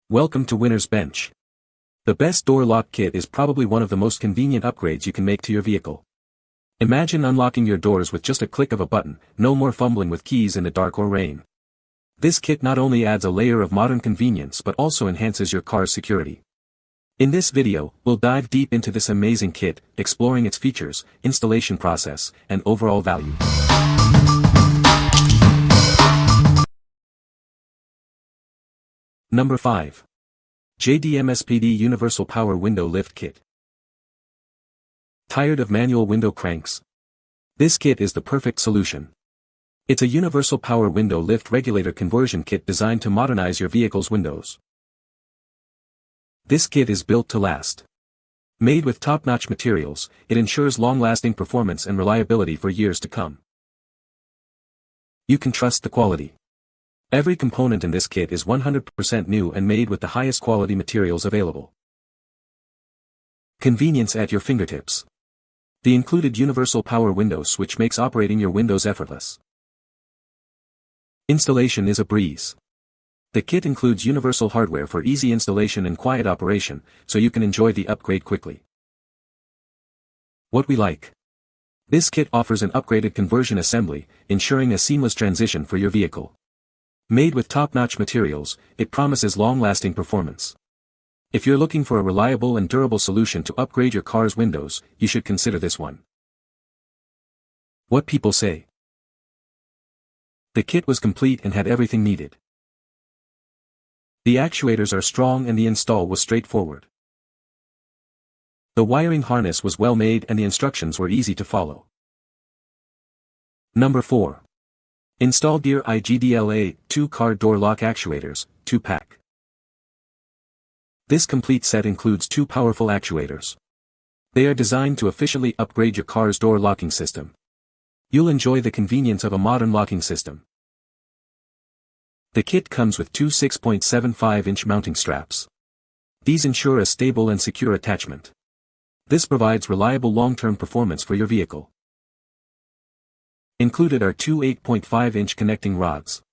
Welcome to Winner's Bench. The best door lock kit is probably one of the most convenient upgrades you can make to your vehicle. Imagine unlocking your doors with just a click of a button, no more fumbling with keys in the dark or rain. This kit not only adds a layer of modern convenience but also enhances your car's security. In this video, we'll dive deep into this amazing kit, exploring its features, installation process, and overall value. Number 5. JDMSPEED Universal Power Window Lift Kit. Tired of manual window cranks? This kit is the perfect solution. It's a universal power window lift regulator conversion kit designed to modernize your vehicle's windows. This kit is built to last. Made with top-notch materials, it ensures long-lasting performance and reliability for years to come. You can trust the quality. Every component in this kit is 100% new and made with the highest quality materials available. Convenience at your fingertips. The included universal power window switch makes operating your windows effortless. Installation is a breeze. The kit includes universal hardware for easy installation and quiet operation, so you can enjoy the upgrade quickly. What we like. This kit offers an upgraded conversion assembly, ensuring a seamless transition for your vehicle. Made with top-notch materials, it promises long-lasting performance. If you're looking for a reliable and durable solution to upgrade your car's windows, you should consider this one. What people say. The kit was complete and had everything needed. The actuators are strong and the install was straightforward. The wiring harness was well made and the instructions were easy to follow. Number 4. InstallGear IGDLA 2-car door lock actuators, 2-pack. This complete set includes 2 powerful actuators. They are designed to efficiently upgrade your car's door locking system. You'll enjoy the convenience of a modern locking system. The kit comes with 2 6.75-inch mounting straps. These ensure a stable and secure attachment. This provides reliable long-term performance for your vehicle. Included are 2 8.5-inch connecting rods.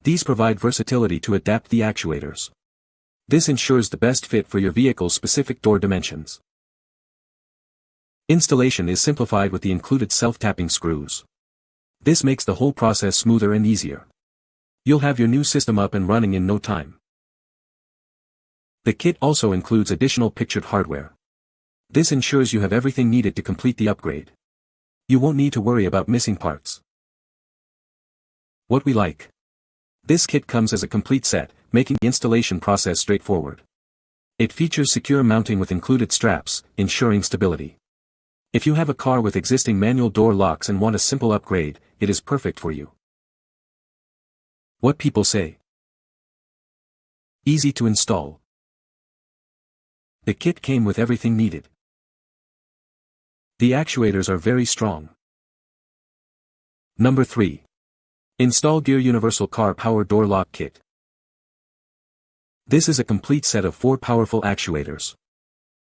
These provide versatility to adapt the actuators. This ensures the best fit for your vehicle's specific door dimensions. Installation is simplified with the included self-tapping screws. This makes the whole process smoother and easier. You'll have your new system up and running in no time. The kit also includes additional pictured hardware. This ensures you have everything needed to complete the upgrade. You won't need to worry about missing parts. What we like. This kit comes as a complete set, making the installation process straightforward. It features secure mounting with included straps, ensuring stability. If you have a car with existing manual door locks and want a simple upgrade, it is perfect for you. What people say. Easy to install. The kit came with everything needed. The actuators are very strong. Number 3. InstallGear Universal Car Power Door Lock Kit. This is a complete set of 4 powerful actuators.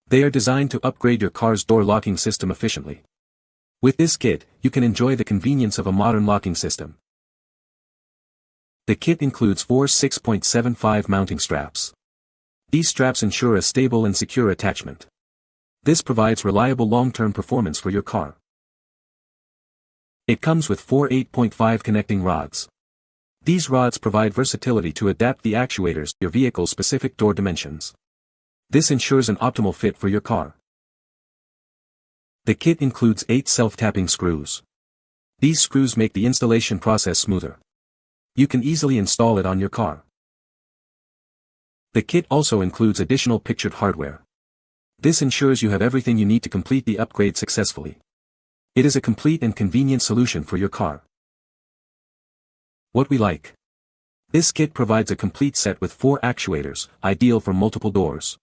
They are designed to upgrade your car's door locking system efficiently. With this kit, you can enjoy the convenience of a modern locking system. The kit includes 4 6.75 mounting straps. These straps ensure a stable and secure attachment. This provides reliable long-term performance for your car. It comes with 4 8.5 connecting rods. These rods provide versatility to adapt the actuators to your vehicle's specific door dimensions. This ensures an optimal fit for your car. The kit includes 8 self-tapping screws. These screws make the installation process smoother. You can easily install it on your car. The kit also includes additional pictured hardware. This ensures you have everything you need to complete the upgrade successfully. It is a complete and convenient solution for your car. What we like. This kit provides a complete set with 4 actuators, ideal for multiple doors.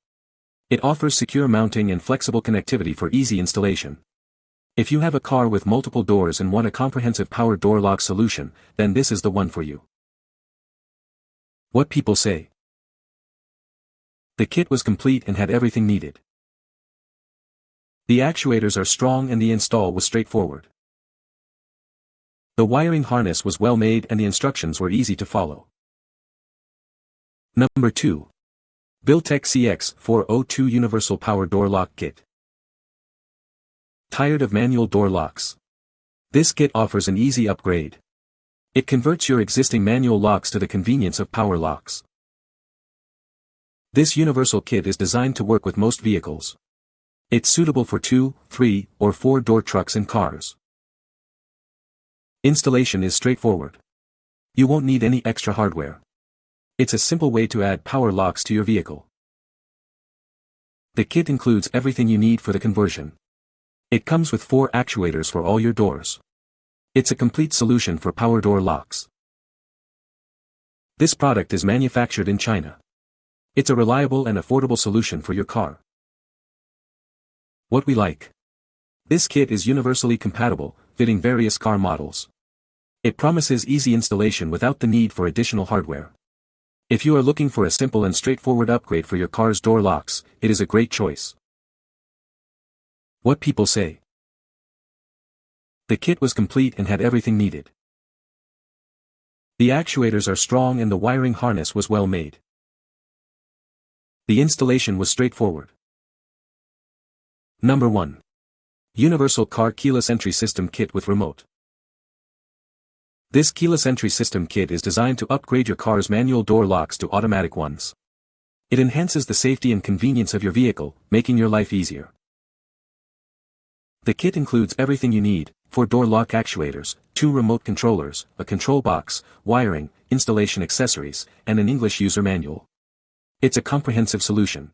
It offers secure mounting and flexible connectivity for easy installation. If you have a car with multiple doors and want a comprehensive power door lock solution, then this is the one for you. What people say. The kit was complete and had everything needed. The actuators are strong and the install was straightforward. The wiring harness was well made and the instructions were easy to follow. Number 2. Biltek CX402 Universal Power Door Lock Kit. Tired of manual door locks? This kit offers an easy upgrade. It converts your existing manual locks to the convenience of power locks. This universal kit is designed to work with most vehicles. It's suitable for 2, 3, or 4-door trucks and cars. Installation is straightforward. You won't need any extra hardware. It's a simple way to add power locks to your vehicle. The kit includes everything you need for the conversion. It comes with 4 actuators for all your doors. It's a complete solution for power door locks. This product is manufactured in China. It's a reliable and affordable solution for your car. What we like. This kit is universally compatible, fitting various car models. It promises easy installation without the need for additional hardware. If you are looking for a simple and straightforward upgrade for your car's door locks, it is a great choice. What people say. The kit was complete and had everything needed. The actuators are strong and the wiring harness was well made. The installation was straightforward. Number 1. Universal Car Keyless Entry System Kit with Remote. This keyless entry system kit is designed to upgrade your car's manual door locks to automatic ones. It enhances the safety and convenience of your vehicle, making your life easier. The kit includes everything you need: 4 door lock actuators, 2 remote controllers, a control box, wiring, installation accessories, and an English user manual. It's a comprehensive solution.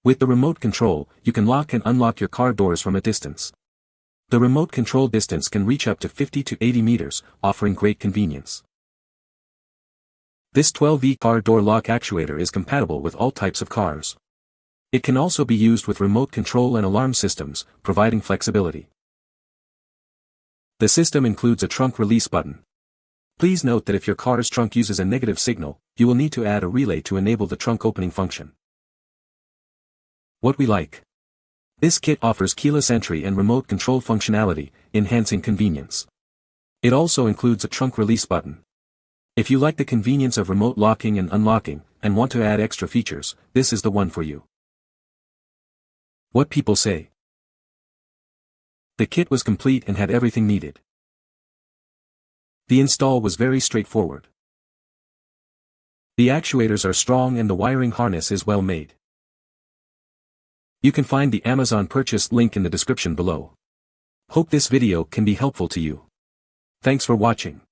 With the remote control, you can lock and unlock your car doors from a distance. The remote control distance can reach up to 50 to 80 meters, offering great convenience. This 12V car door lock actuator is compatible with all types of cars. It can also be used with remote control and alarm systems, providing flexibility. The system includes a trunk release button. Please note that if your car's trunk uses a negative signal, you will need to add a relay to enable the trunk opening function. What we like. This kit offers keyless entry and remote control functionality, enhancing convenience. It also includes a trunk release button. If you like the convenience of remote locking and unlocking, and want to add extra features, this is the one for you. What people say. The kit was complete and had everything needed. The install was very straightforward. The actuators are strong and the wiring harness is well made. You can find the Amazon purchase link in the description below. Hope this video can be helpful to you. Thanks for watching.